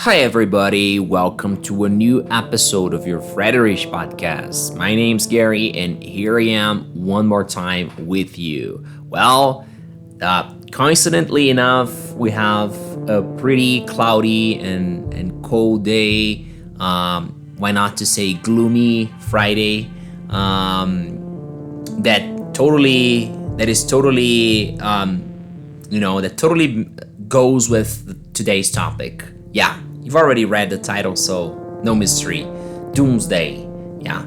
Hi, everybody. Welcome to a new episode of your Frederick podcast. My name's Gary, and here I am one more time with you. Coincidentally enough, we have a pretty cloudy and cold day. Why not to say gloomy Friday? That totally goes with today's topic. Yeah, you've already read the title, so no mystery. Doomsday. Yeah.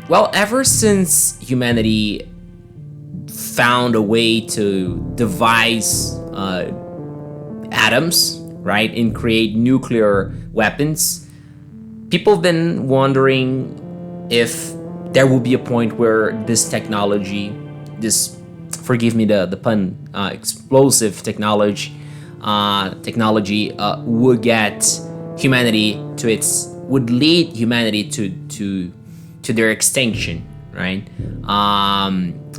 Ever since humanity found a way to devise atoms, right, and create nuclear weapons, people have been wondering if there will be a point where this technology, this, forgive me the pun, explosive technology, would get humanity to would lead humanity to their extinction, right?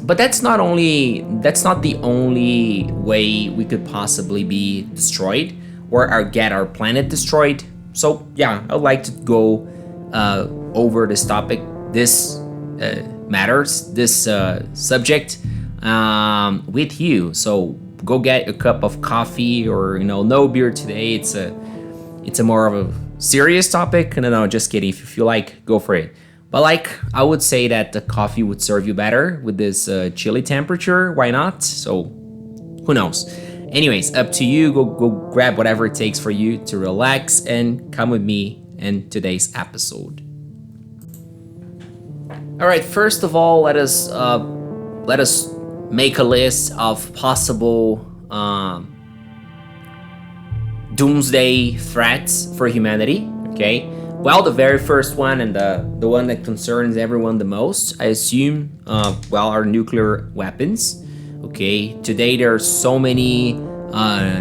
But that's not the only way we could possibly be destroyed or get our planet destroyed. So yeah, I'd like to go over this topic, this matters, this subject with you. So go get a cup of coffee, or no beer today. It's a more of a serious topic. No, just kidding. If you feel like, go for it. But I would say that the coffee would serve you better with this chilly temperature. Why not? So who knows? Anyways, up to you. Go grab whatever it takes for you to relax and come with me in today's episode. All right. First of all, let us make a list of possible doomsday threats for humanity. Okay. Well, the very first one, and the one that concerns everyone the most, I assume, are nuclear weapons. Okay. Today there are so many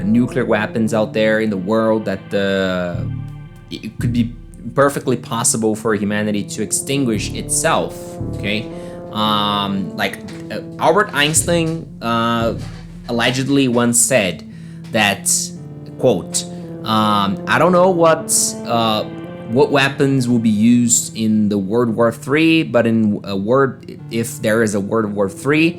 nuclear weapons out there in the world that it could be perfectly possible for humanity to extinguish itself. Okay. Albert Einstein allegedly once said that, quote, I don't know what weapons will be used in the World War III, but if there is a World War III,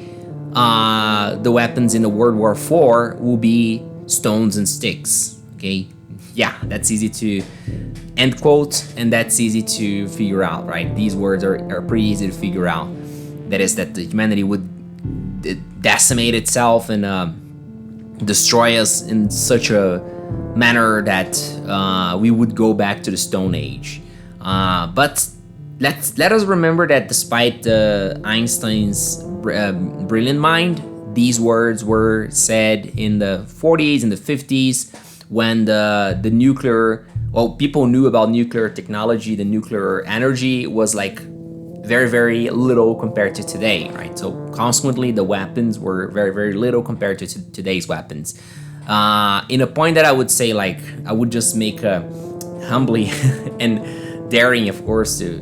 the weapons in the World War IV will be stones and sticks. Okay, yeah, that's easy to end quote, and that's easy to figure out, right? These words are pretty easy to figure out. That is that the humanity would decimate itself and destroy us in such a manner that we would go back to the Stone Age. But let us remember that despite Einstein's brilliant mind, these words were said in the 40s and the 50s when the nuclear, people knew about nuclear technology. The nuclear energy was very, very little compared to today, right? So consequently, the weapons were very, very little compared to today's weapons. In a point that I would say, I would just make a humbly and daring, of course, to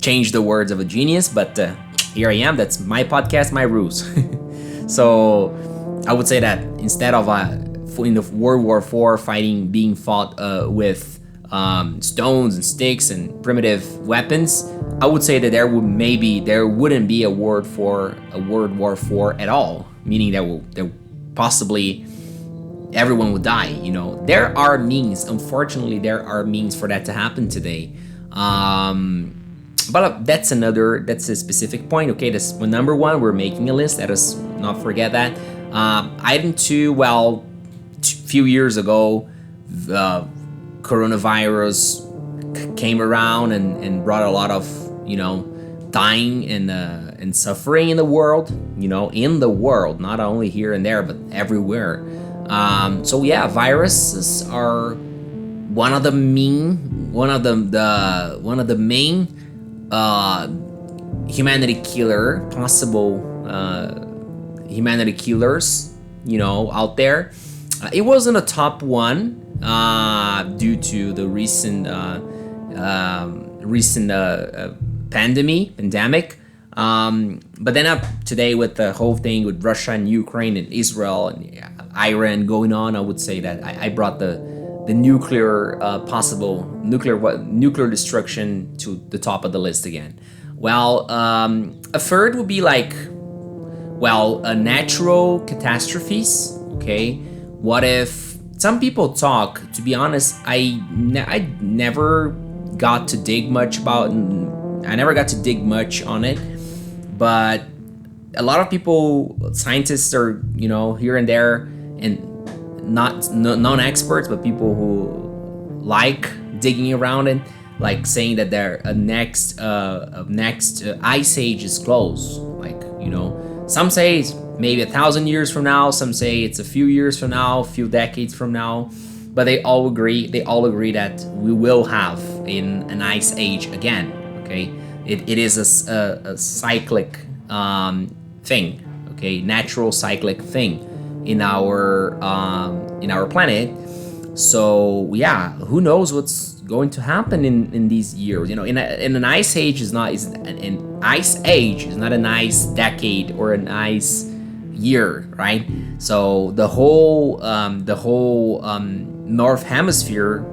change the words of a genius, but here I am. That's my podcast, my rules. So I would say that instead of in the World War IV being fought with stones and sticks and primitive weapons, I would say that there wouldn't be a word for a World War IV at all, meaning that possibly everyone would die. There are means. Unfortunately, there are means for that to happen today. But that's a specific point. Okay, that's number one. We're making a list. Let us not forget that. Item two. Well, few years ago, coronavirus came around and brought a lot of dying and suffering in the world. Not only here and there, but everywhere. So yeah, viruses are one of the main possible humanity killers out there. It wasn't a top one due to the recent pandemic. But then up today with the whole thing with Russia and Ukraine and Israel and Iran going on, I would say that I brought the the nuclear possible nuclear destruction to the top of the list again. Well, a third would be like, well, natural catastrophes. Okay, what if some people talk? To be honest, I never got to dig much about. I never got to dig much on it, but a lot of people, scientists, are here and there, and not non-experts, but people who like digging around it, like saying that a next ice age is close. Like some say it's maybe 1,000 years from now. Some say it's a few years from now, a few decades from now. But they all agree that we will have an ice age again. Okay, it is a cyclic thing. Okay, natural cyclic thing in our planet. So yeah, who knows what's going to happen in these years? In an ice age is not an ice age is not a nice decade or a nice year, right? So the whole North Hemisphere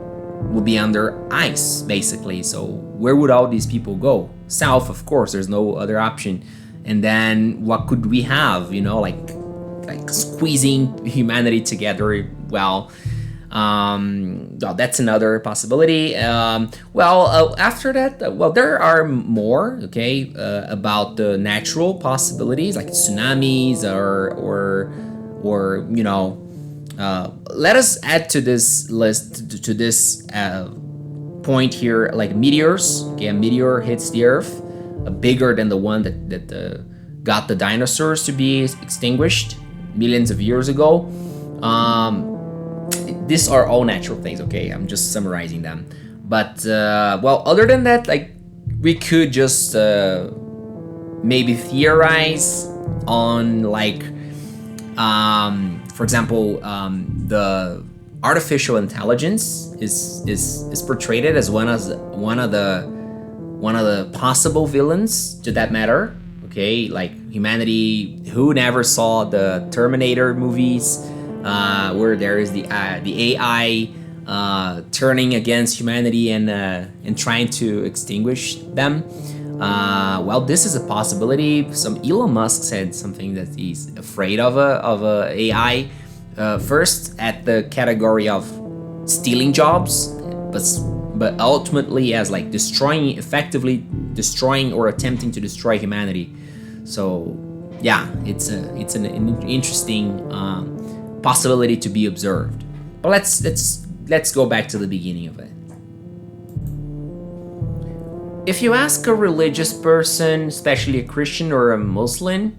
will be under ice, basically. So where would all these people go? South, of course. There's no other option. And then what could we have? Like squeezing humanity together. Well, that's another possibility. After that, there are more. Okay, about the natural possibilities like tsunamis or let us add to this list, to this point here, like meteors. Okay, a meteor hits the Earth, bigger than the one that got the dinosaurs to be extinguished millions of years ago. These are all natural things. Okay, I'm just summarizing them. But other than that, like we could just maybe theorize on like. For example, the artificial intelligence is portrayed as one of the possible villains to that matter. Okay, like humanity. Who never saw the Terminator movies, where there is the AI turning against humanity and trying to extinguish them. This is a possibility. Some Elon Musk said something that he's afraid of a AI. First, at the category of stealing jobs, but ultimately as like effectively destroying or attempting to destroy humanity. So yeah, it's an interesting possibility to be observed. But let's go back to the beginning of it. If you ask a religious person, especially a Christian or a Muslim,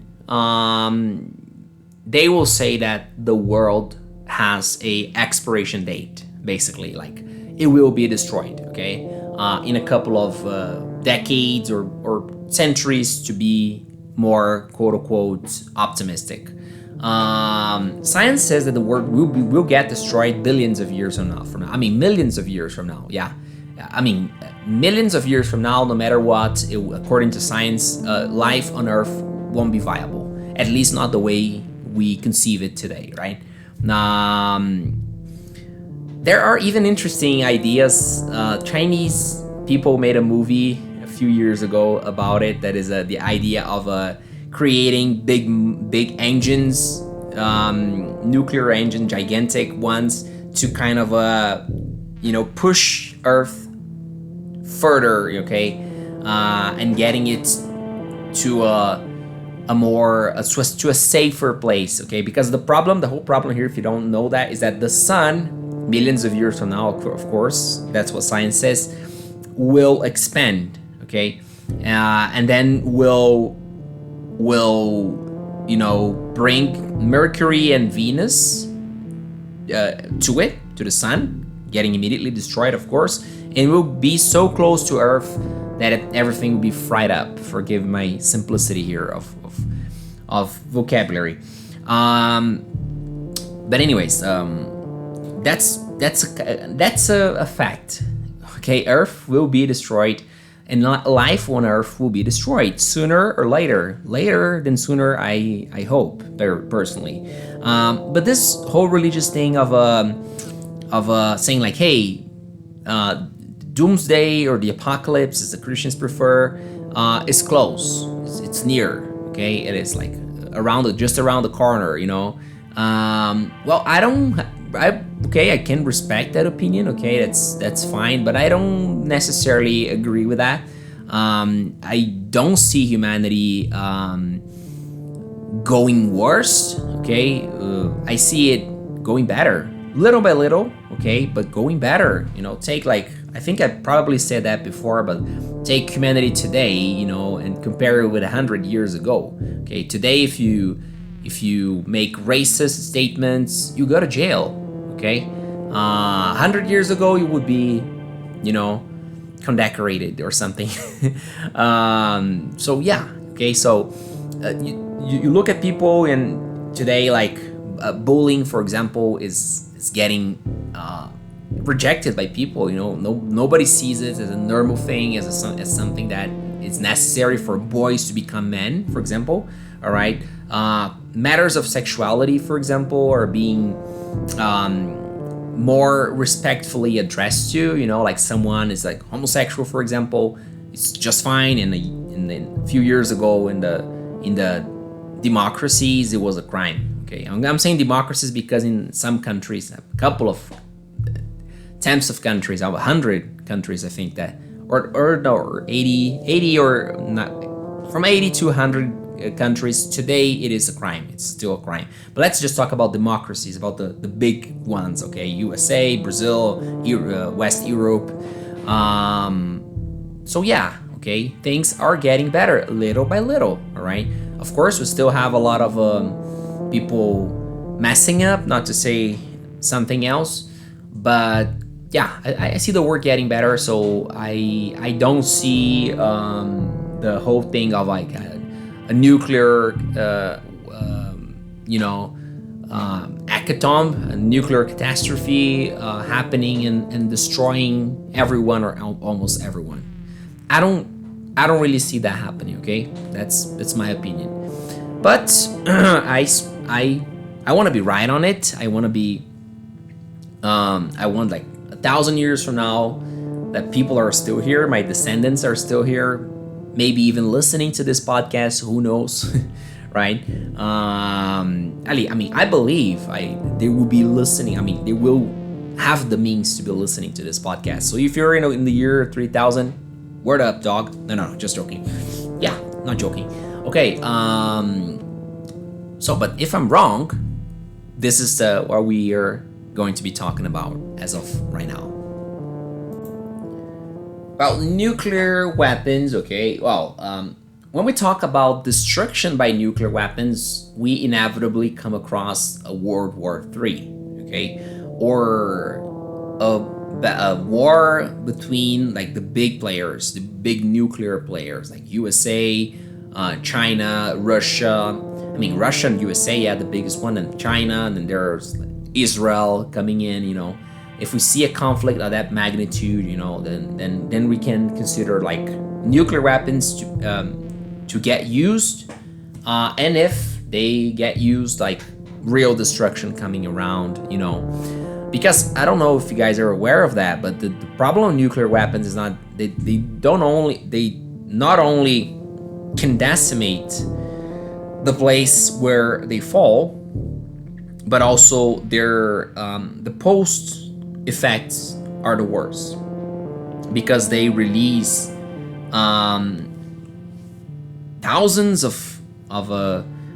they will say that the world has a expiration date, basically, like it will be destroyed, okay, in a couple of decades or centuries, to be more quote-unquote optimistic. Science says that the world will get destroyed billions of years from now. I mean, millions of years from now, yeah. I mean, millions of years from now, no matter what, according to science, life on Earth won't be viable. At least not the way we conceive it today, right? There are even interesting ideas. Chinese people made a movie a few years ago about it. That is the idea of creating big engines, nuclear engine, gigantic ones, to kind of push Earth further, okay, and getting it to to a safer place, okay? Because the whole problem here, if you don't know that, is that the sun, millions of years from now, of course, that's what science says, will expand, okay, and then will bring Mercury and Venus to the sun, getting immediately destroyed, of course, and will be so close to Earth that everything will be fried up. Forgive my simplicity here of vocabulary. But anyways, that's a fact. Okay, Earth will be destroyed, and life on Earth will be destroyed sooner or later. Later than sooner, I hope, personally. But this whole religious thing of saying like, hey, doomsday or the apocalypse, as the Christians prefer, is close. It's near. Okay, it is like just around the corner. Well, I don't. I can respect that opinion. Okay, that's fine, but I don't necessarily agree with that. I don't see humanity going worse. Okay, I see it going better, little by little. Okay, but going better. Take like, I think I probably said that before, but take humanity today, and compare it with 100 years ago. Okay, today if you make racist statements, you go to jail. Okay, 100 years ago you would be, condecorated or something. So yeah, okay, so you look at people, and today, like, bullying, for example, is getting rejected by people. Nobody sees it as a normal thing, as something that is necessary for boys to become men, for example. All right, matters of sexuality, for example, are being more respectfully addressed to. Like, someone is like homosexual, for example, it's just fine. And a few years ago, in the democracies, it was a crime. Okay, I'm saying democracies because in some countries, a couple of tens of countries, 100 countries, I think that, or 80 or not, from 80 to 100 countries today, it is a crime. It's still a crime. But let's just talk about democracies, about the big ones. Okay, USA, Brazil, West Europe. So yeah, okay, things are getting better little by little. All right, of course, we still have a lot of people messing up, not to say something else, but yeah, I see the world getting better. So I don't see the whole thing of like a nuclear hecatomb, a nuclear catastrophe happening and destroying everyone or almost everyone. I don't really see that happening. Okay, that's my opinion. But I want to be right on it. I want to be I want, like, 1,000 years from now, that people are still here, my descendants are still here, maybe even listening to this podcast. Who knows? Right? I believe they will be listening. They will have the means to be listening to this podcast. So if you're in the year 3000, word up, dog. No, just joking. Yeah, not joking. Okay. So, but if I'm wrong, this is what we are going to be talking about as of right now. Well, nuclear weapons. Okay. Well, when we talk about destruction by nuclear weapons, we inevitably come across a World War III. Okay, or a war between, like, the big players, the big nuclear players, like USA, China, Russia. Russia and USA, yeah, the biggest one, and China, and then there's Israel coming in. If we see a conflict of that magnitude, then we can consider, like, nuclear weapons to get used, and if they get used, like, real destruction coming around. Because I don't know if you guys are aware of that, but the problem of nuclear weapons is not they not only can decimate the place where they fall, but also their the post effects are the worst, because they release thousands of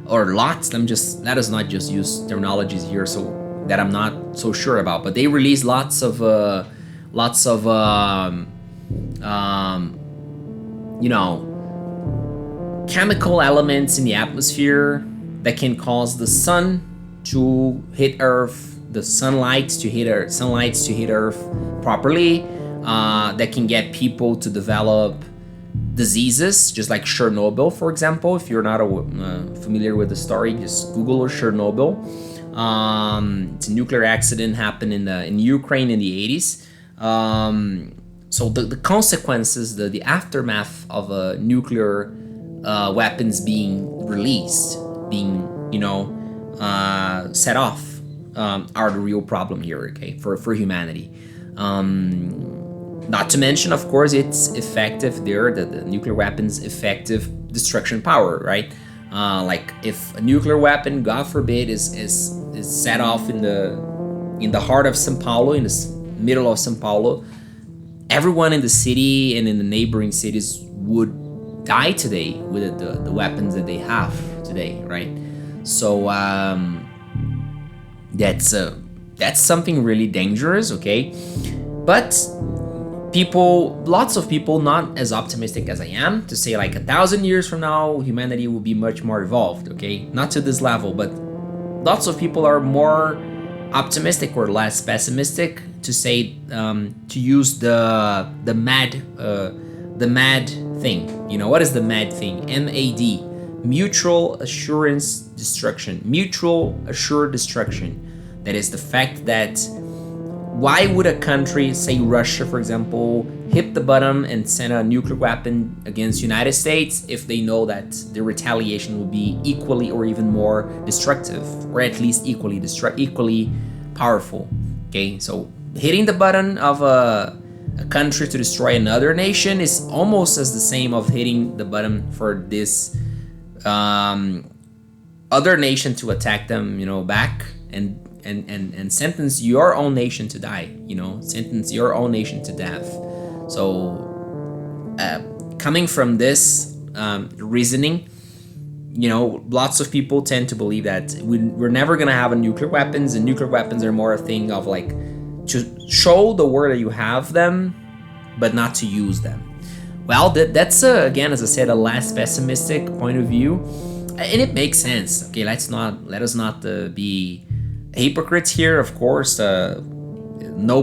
or lots. Let us not just use terminologies here so that I'm not so sure about, but they release lots of chemical elements in the atmosphere that can cause the sun to hit Earth, the sunlight to hit Earth properly, that can get people to develop diseases, just like Chernobyl, for example. If you're not familiar with the story, just Google Chernobyl. It's a nuclear accident happened in Ukraine in the 80s. So the consequences, the aftermath of nuclear weapons being released, being set off are the real problem here, okay, for humanity. Not to mention, of course, it's effective there, the nuclear weapons effective destruction power, right? Like if a nuclear weapon, God forbid, is set off in the heart of São Paulo, in the middle of São Paulo, everyone in the city and in the neighboring cities would die today with the weapons that they have today, right? So that's something really dangerous, okay? But lots of people, not as optimistic as I am, to say like 1,000 years from now humanity will be much more evolved, okay? Not to this level, but lots of people are more optimistic or less pessimistic to say, to use the mad thing. You know what is the mad thing? MAD, mutual assurance destruction. Mutual assured destruction. That is the fact that why would a country, say Russia for example, hit the button and send a nuclear weapon against United States if they know that the retaliation will be equally or even more destructive, or at least equally powerful? Okay, so hitting the button of a country to destroy another nation is almost as the same of hitting the button for this other nation to attack them, back and sentence your own nation to die, sentence your own nation to death. So coming from this reasoning, lots of people tend to believe that we're never gonna have a nuclear weapons, and nuclear weapons are more a thing of like to show the world that you have them, but not to use them. Well, that's again, as I said, a less pessimistic point of view, and it makes sense. Okay, let us not be hypocrites here. Of course, no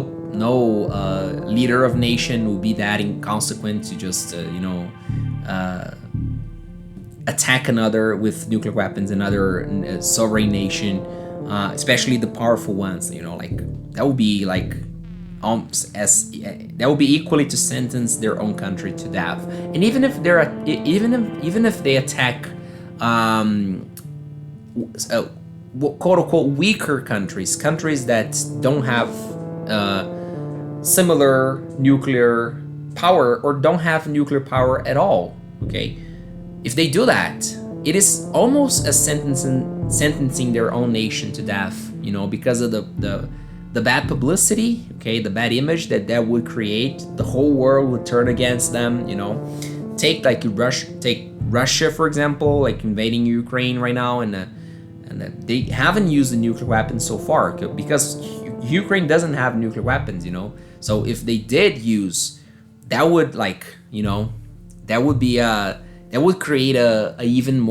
leader of nation will be that inconsequent to just attack another with nuclear weapons, another sovereign nation, especially the powerful ones. Like that would be like that would be equally to sentence their own country to death. And even if they attack quote unquote weaker countries that don't have similar nuclear power or don't have nuclear power at all, okay, if they do that, it is almost as sentencing their own nation to death, because of the bad publicity, okay, the bad image that would create. The whole world would turn against them. Take Russia for example, like invading Ukraine right now, and they haven't used the nuclear weapons so far because Ukraine doesn't have nuclear weapons. So if they did use, that would that would create a even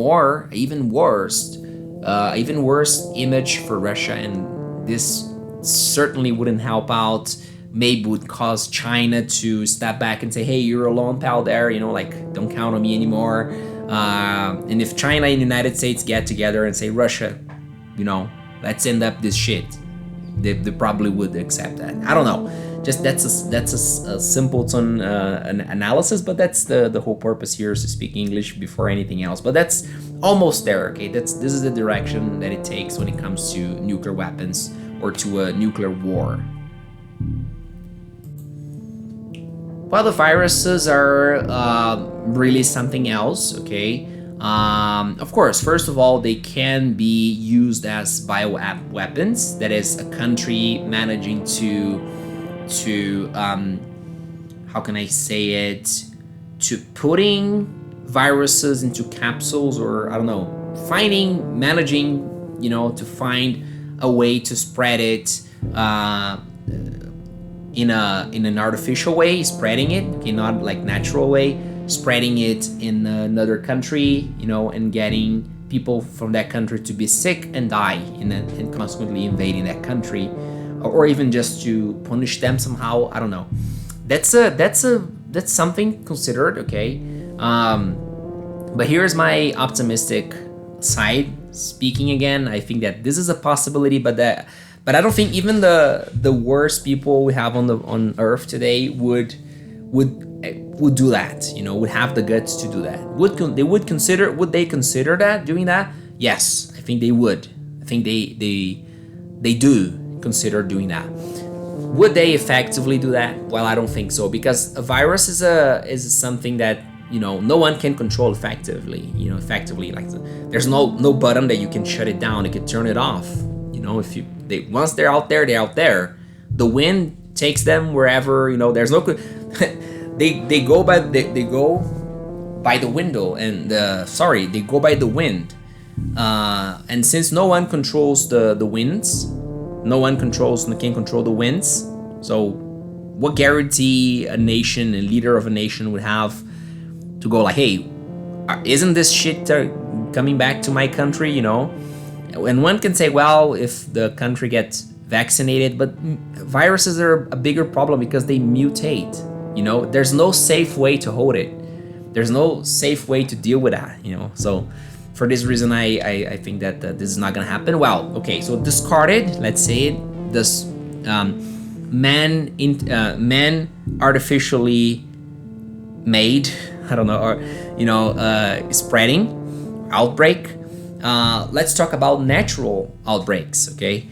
worse image for Russia, and this certainly wouldn't help out. Maybe would cause China to step back and say, hey, you're a lone pal there, don't count on me anymore. And if China and the United States get together and say, Russia, let's end up this shit, they probably would accept that. I don't know. Just that's a simpleton analysis, but that's the whole purpose here, is to speak English before anything else. But that's almost there, okay? This is the direction that it takes when it comes to nuclear weapons or to a nuclear war. Well, the viruses are really something else, okay? Of course, first of all, they can be used as bioweapons. That is, a country managing to how can I say it? To putting viruses into capsules, or I don't know, managing, to find a way to spread it in an artificial way, spreading it, okay, not like natural way, spreading it in another country, and getting people from that country to be sick and die, and consequently invading that country, or even just to punish them somehow. I don't know. That's something considered, okay. But here's my optimistic side speaking again. I think that this is a possibility, but I don't think even the worst people we have on Earth today would do that. Would have the guts to do that. Would they consider that doing that? Yes, I think they would. I think they do consider doing that. Would they effectively do that? Well, I don't think so, because a virus is something that, no one can control effectively. Effectively, like there's no button that you can shut it down. You can turn it off. If once they're out there, they're out there. The wind takes them wherever. There's no. they go by the window, and they go by the wind. And since no one controls the winds, no one can control the winds. So, what guarantee a leader of a nation would have to go like, hey, isn't this shit coming back to my country? And one can say, well, if the country gets vaccinated, but viruses are a bigger problem because they mutate. There's no safe way to hold it. There's no safe way to deal with that. So for this reason, I think that this is not gonna happen. Well, okay, so discarded. Let's say it. This man artificially made. I don't know, or spreading outbreak. Let's talk about natural outbreaks. Okay.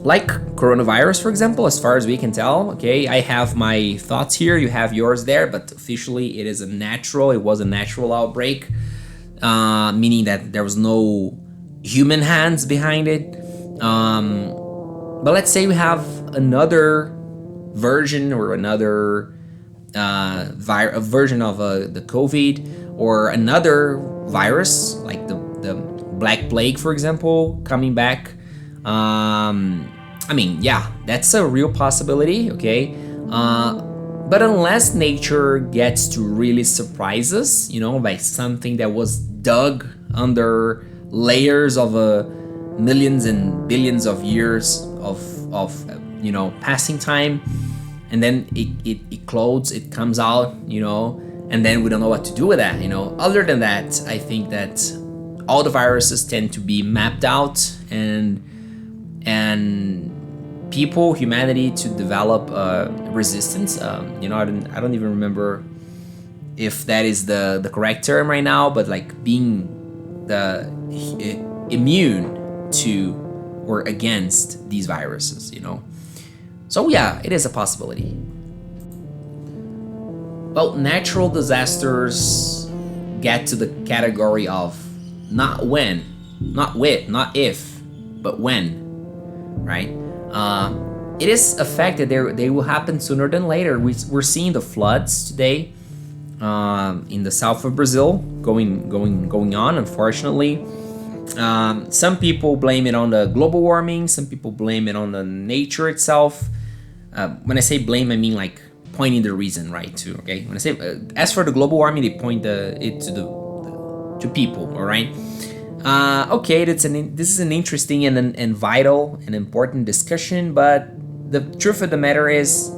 Like coronavirus, for example, as far as we can tell. Okay, I have my thoughts here, you have yours there, but officially it was a natural outbreak, meaning that there was no human hands behind it. But let's say we have another version, or another version of the COVID, or another virus like the Black Plague, for example, coming back. That's a real possibility, okay? But unless nature gets to really surprise us, by something that was dug under layers of millions and billions of years of passing time, and then it explodes, it comes out, and then we don't know what to do with that, Other than that, I think that all the viruses tend to be mapped out, and humanity to develop resistance. I don't even remember if that is the correct term right now, but like being immune to or against these viruses, So yeah, it is a possibility. Well, natural disasters get to the category of not when, not with, not if, but when, right? It is a fact that they will happen sooner than later. We're seeing the floods today in the south of Brazil going on, unfortunately. Some people blame it on the global warming. Some people blame it on the nature itself. When I say blame, I mean like pointing the reason, right? Okay. When I say as for the global warming, they point it to people. All right. Okay. This is an interesting and vital and important discussion. But the truth of the matter is,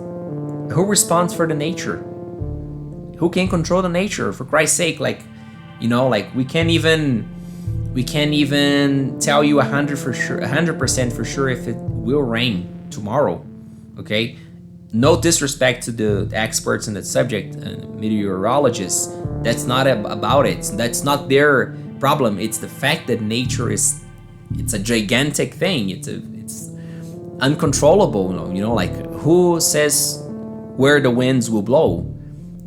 who responds for the nature? Who can control the nature? For Christ's sake, like we can't even tell you 100% for sure if it will rain tomorrow. Okay, no disrespect to the experts in that subject, meteorologists. That's not about it. That's not their problem. It's the fact that nature it's a gigantic thing. It's uncontrollable. Like who says where the winds will blow?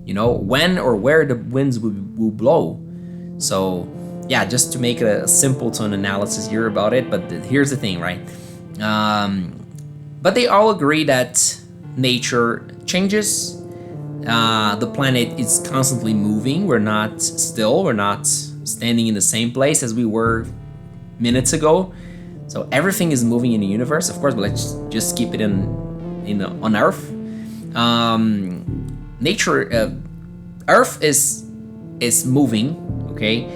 When or where the winds will blow. So yeah, just to make a simpleton analysis here about it. But here's the thing, right? But they all agree that nature changes. The planet is constantly moving. We're not still. We're not standing in the same place as we were minutes ago. So everything is moving in the universe, of course. But let's just keep it on Earth. Nature, Earth is moving. Okay.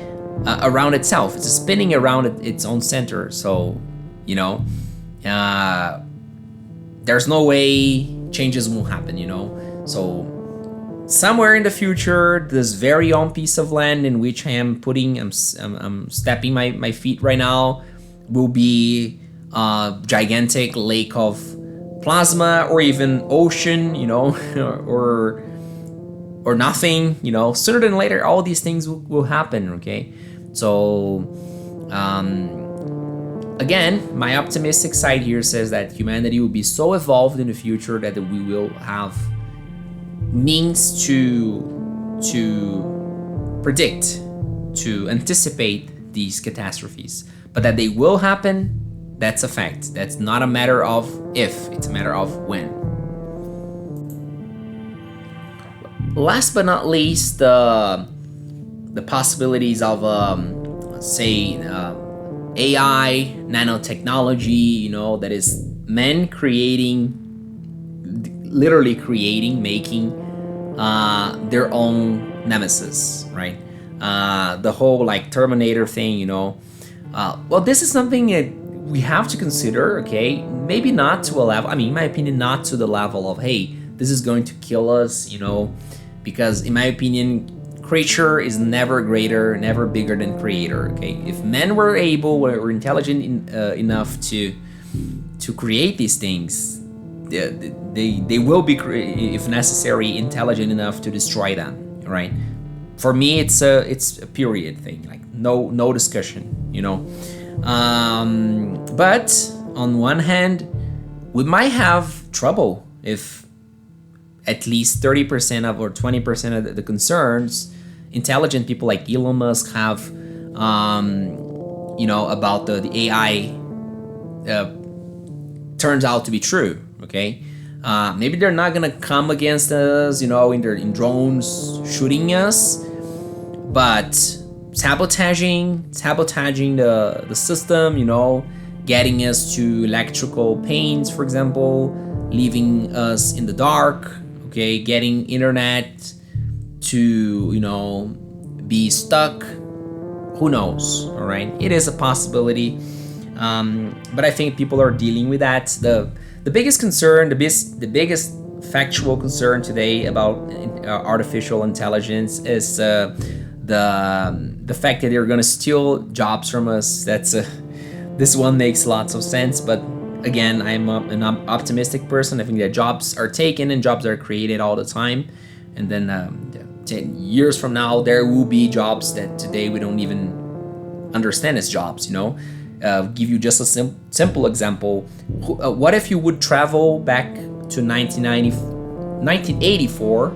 Around itself. It's spinning around its own center. So, there's no way changes won't happen, So, somewhere in the future, this very own piece of land in which I'm stepping my feet right now will be a gigantic lake of plasma, or even ocean, or nothing, sooner than later, all these things will happen, okay? So, Again, my optimistic side here says that humanity will be so evolved in the future that we will have means to predict, to anticipate these catastrophes. But that they will happen, that's a fact. That's not a matter of if, it's a matter of when. Last but not least, the possibilities of say AI, nanotechnology, that is men creating, literally creating, making their own nemesis, right? The whole like Terminator thing, well, this is something that we have to consider, okay? Maybe not to a level, in my opinion, not to the level of, hey, this is going to kill us, because in my opinion, creature is never greater, never bigger than creator, okay? If men were intelligent enough to create these things, they will be, if necessary, intelligent enough to destroy them, right? For me, it's a period thing, like no discussion, But on one hand, we might have trouble if at least 30% of or 20% of the concerns intelligent people like Elon Musk have, about the AI turns out to be true. Okay, maybe they're not gonna come against us, in drones shooting us, but sabotaging the system, getting us to electrical pains, for example, leaving us in the dark. Okay, getting internet to be stuck. Who knows? All right, it is a possibility, but I think people are dealing with that. The biggest concern, the biggest factual concern today about artificial intelligence is the fact that they're gonna steal jobs from us. This one makes lots of sense, but again, I'm an optimistic person. I think that jobs are taken and jobs are created all the time, and then 10 years from now there will be jobs that today we don't even understand as jobs. Give you just a simple example. What if you would travel back to 1984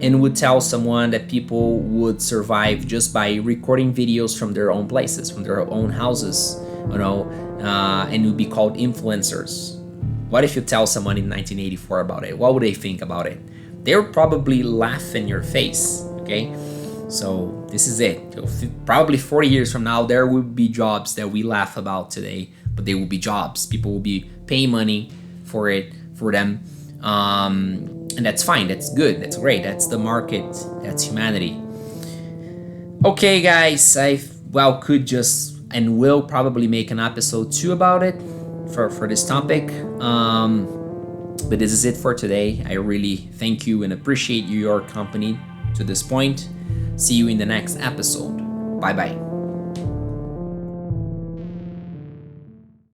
and would tell someone that people would survive just by recording videos from their own places, from their own houses, and it would be called influencers? What if you tell someone in 1984 about it? What would they think about it? They would probably laugh in your face, okay? So this is it. Probably 40 years from now, there will be jobs that we laugh about today, but they will be jobs. People will be paying money for them. And that's fine, that's good, that's great, that's the market, that's humanity. Okay guys, could just and will probably make an episode 2 about it for this topic. But this is it for today. I really thank you and appreciate your company to this point. See you in the next episode. Bye bye.